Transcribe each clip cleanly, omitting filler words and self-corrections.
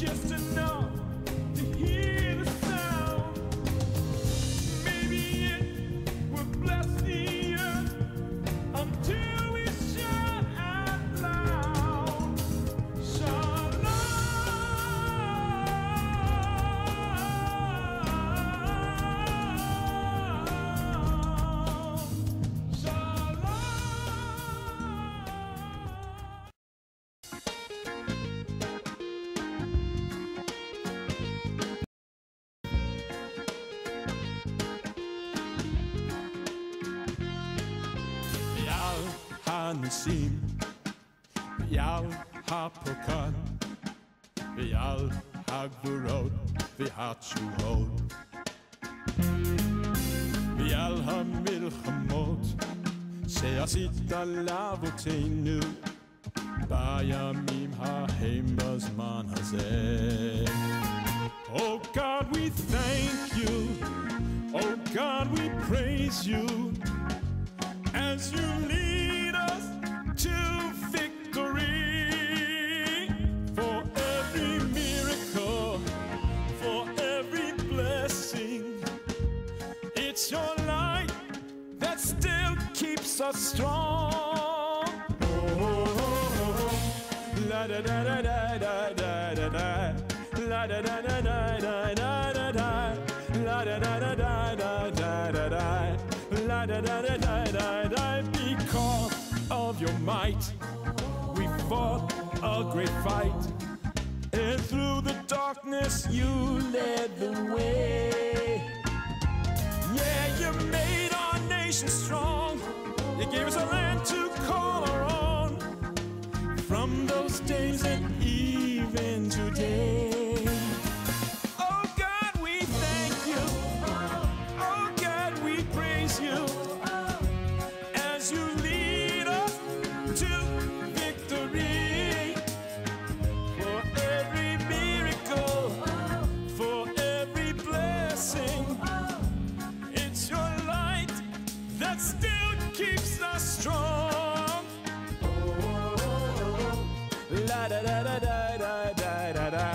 just enough to hear the sound. Maybe it will bless the earth until we shout out loud. Shalom, Yal HaNisim, Yal HaPokal, Yal HaGvurot, VHaTshuvot, Yal HaMilchamot, She'asita Lavoteinu, Bayamim Hahem Bazman Hazeh. Oh God, we thank you. Oh God, we praise you as you lead us to victory. For every miracle, for every blessing, it's your light that still keeps us strong. La da da da da da da da da. La da da da da da da da da. La da da da da da da da da. La da da da da da da. Because of your might, we fought a great fight, and through the darkness you led the way. Yeah, you made our nation strong. You gave us a land to call our own. From those days and even today. Oh God, we thank you. Oh God, we praise you as you lead us to victory. For every miracle, for every blessing, it's your light that still keeps us strong. La da da da da da da da da.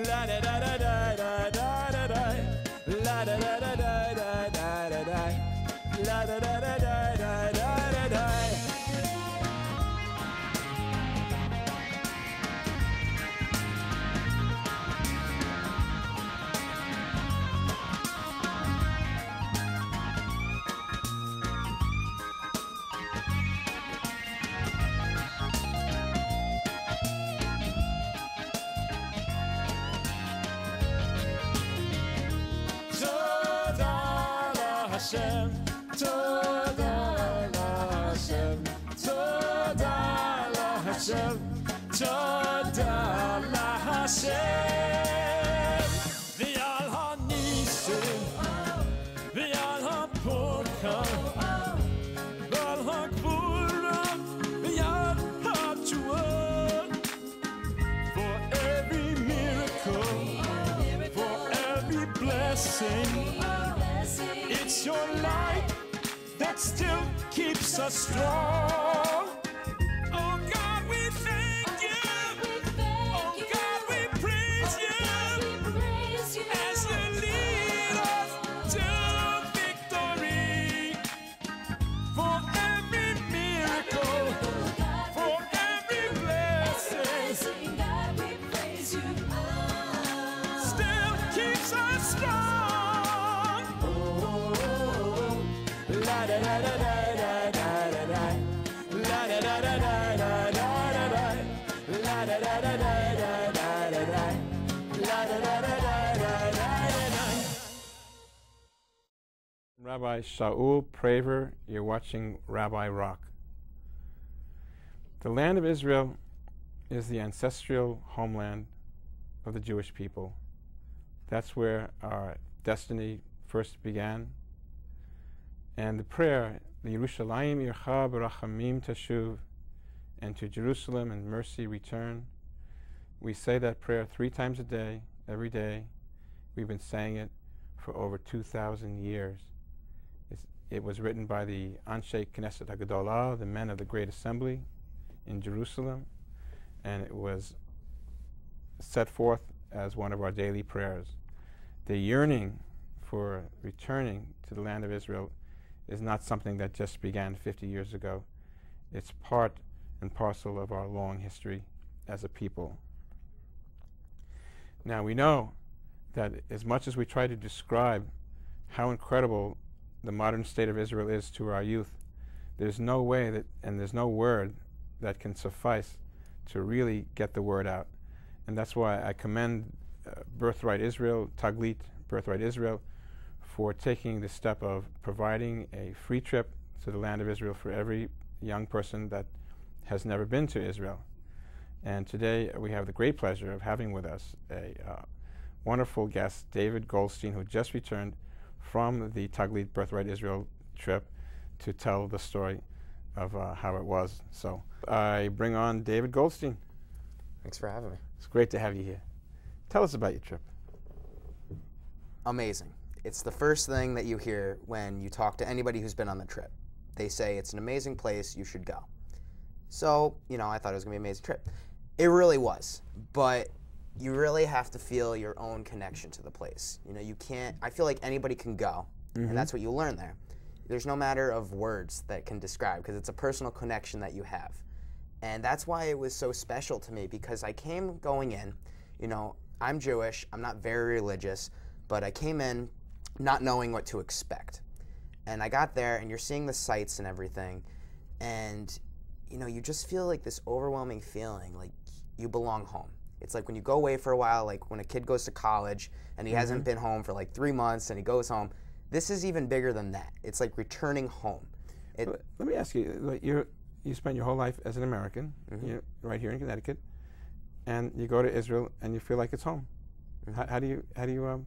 La da da da da da da da da. La da da da da da da da da. La da da da da da da da da. Hashem, Todah Hashem, Todah Hashem, Todah Hashem. V'al ha'nisim, v'al ha'pokal, v'al ha'gvurot, v'al ha'tshuvot. For every miracle, for every blessing, it's your light that still keeps us strong. Oh God, we thank you. Oh God, we praise you as you lead us to victory. For every miracle, for every blessing, still keeps us strong. La da da da da da da da. La da da da da da da da. La da da da da da da da. La da da da da da da. Rabbi Shaul Praver, you're watching Rabbi Rock. The land of Israel is the ancestral homeland of the Jewish people. That's where our destiny first began. And the prayer, the Yerushalayim Yircha B'Rachamim Tashuv, and to Jerusalem in mercy return, we say that prayer 3 times a day, every day. We've been saying it for over 2,000 years. It was written by the Anshe Knesset HaGedolah, the men of the Great Assembly in Jerusalem, and it was set forth as one of our daily prayers. The yearning for returning to the land of Israel is not something that just began 50 years ago. It's part and parcel of our long history as a people. Now we know that as much as we try to describe how incredible the modern state of Israel is to our youth, there's no way that, and there's no word that can suffice to really get the word out. And that's why I commend Birthright Israel, Taglit, Birthright Israel, for taking the step of providing a free trip to the land of Israel for every young person that has never been to Israel. And today we have the great pleasure of having with us a wonderful guest, David Goldstein, who just returned from the Taglit Birthright Israel trip to tell the story of how it was. So I bring on David Goldstein. Thanks for having me. It's great to have you here. Tell us about your trip. Amazing. It's the first thing that you hear when you talk to anybody who's been on the trip. They say it's an amazing place, you should go. So, I thought it was going to be an amazing trip. It really was, but you really have to feel your own connection to the place. You can't, I feel like anybody can go, and that's what you learn there. There's no matter of words that can describe, because it's a personal connection that you have. And that's why it was so special to me, because I came going in, I'm Jewish, I'm not very religious, but I came in not knowing what to expect. And I got there, and you're seeing the sights and everything, and you just feel like this overwhelming feeling, like you belong home. It's like when you go away for a while, like when a kid goes to college, and he hasn't been home for like 3 months, and he goes home. This is even bigger than that. It's like returning home. Let me ask you, you spent your whole life as an American, right here in Connecticut, and you go to Israel and you feel like it's home. How do you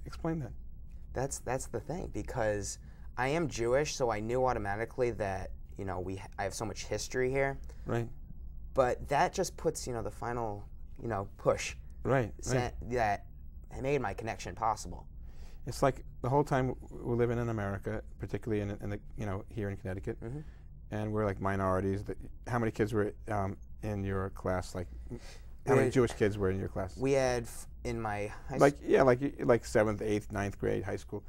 explain that? That's the thing, because I am Jewish, so I knew automatically that I have so much history here. Right. But that just puts the final push. Right. That made my connection possible. It's like the whole time we're living in America, particularly in the here in Connecticut, and we're like minorities. How many kids were in your class? Like, how many Jewish kids were in your class? We had in my high like 7th, 8th, 9th grade, high school.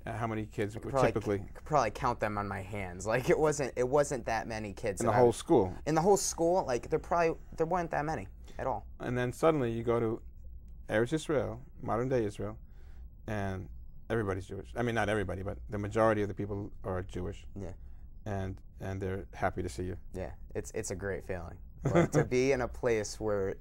How many kids were typically? I could probably count them on my hands. Like it wasn't that many kids in the whole school. In the whole school, like there weren't that many at all. And then suddenly you go to Eretz Israel, modern day Israel, and everybody's Jewish. I mean, not everybody, but the majority of the people are Jewish. Yeah. And they're happy to see you. Yeah, it's a great feeling. Like, to be in a place where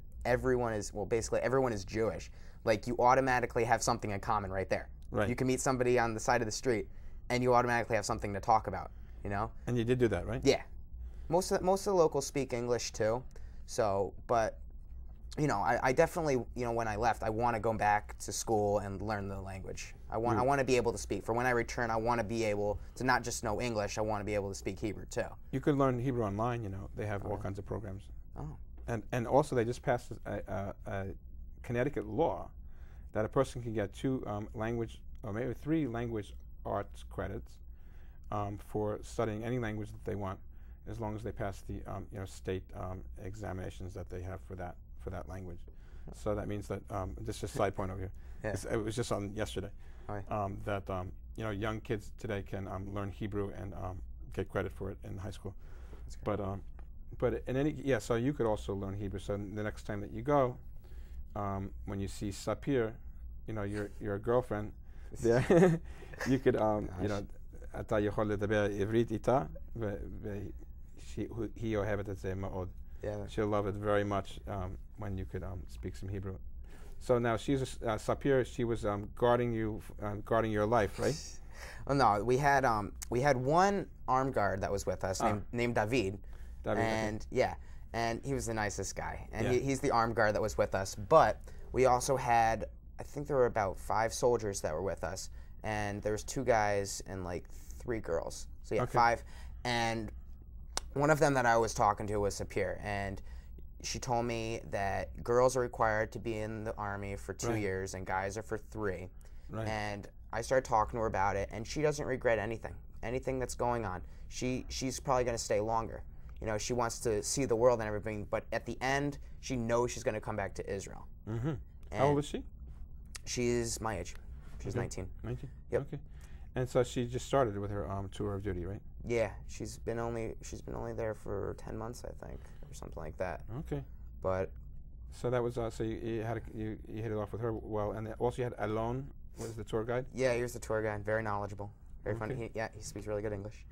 basically everyone is Jewish. Like you automatically have something in common right there. Right. You can meet somebody on the side of the street, and you automatically have something to talk about. And you did do that, right? Yeah. Most of the locals speak English too. So, but I definitely, when I left, I want to go back to school and learn the language. I want to be able to speak. For when I return, I want to be able to not just know English, I want to be able to speak Hebrew too. You could learn Hebrew online, They have all kinds of programs. Oh. And also they just passed a Connecticut law that a person can get 2 language, or maybe 3 language arts credits for studying any language that they want, as long as they pass the state examinations that they have for that language. So that means that this is just a side point over here. Yeah. It was just on yesterday that young kids today can learn Hebrew and get credit for it in high school. But so you could also learn Hebrew. So the next time that you go, when you see Sapir, your girlfriend, there, you could אתה יכול לדבר עברית איתה, והיא אוהבת את זה מאוד. She'll love it very much when you could speak some Hebrew. So now she's Sapir. She was guarding your life, right? Well, no, we had one armed guard that was with us named David, and and he was the nicest guy, and he's the armed guard that was with us. But we also had, I think there were about 5 soldiers that were with us, and there was 2 guys and like 3 girls. So 5, and one of them that I was talking to was Sapir, and she told me that girls are required to be in the Army for 2 years and guys are for 3. Right. And I started talking to her about it, and she doesn't regret anything that's going on. She's probably going to stay longer. You know, she wants to see the world and everything, but at the end, she knows she's going to come back to Israel. Mm-hmm. How old is she? She's my age. She's 19. 19? Yep. Okay. And so she just started with her tour of duty, right? Yeah, she's been only there for 10 months, I think, or something like that. Okay. But so that was so you hit it off with her well, and then also you had Alon was the tour guide. Yeah, he was the tour guide. Very knowledgeable. Very funny. Okay. He speaks really good English.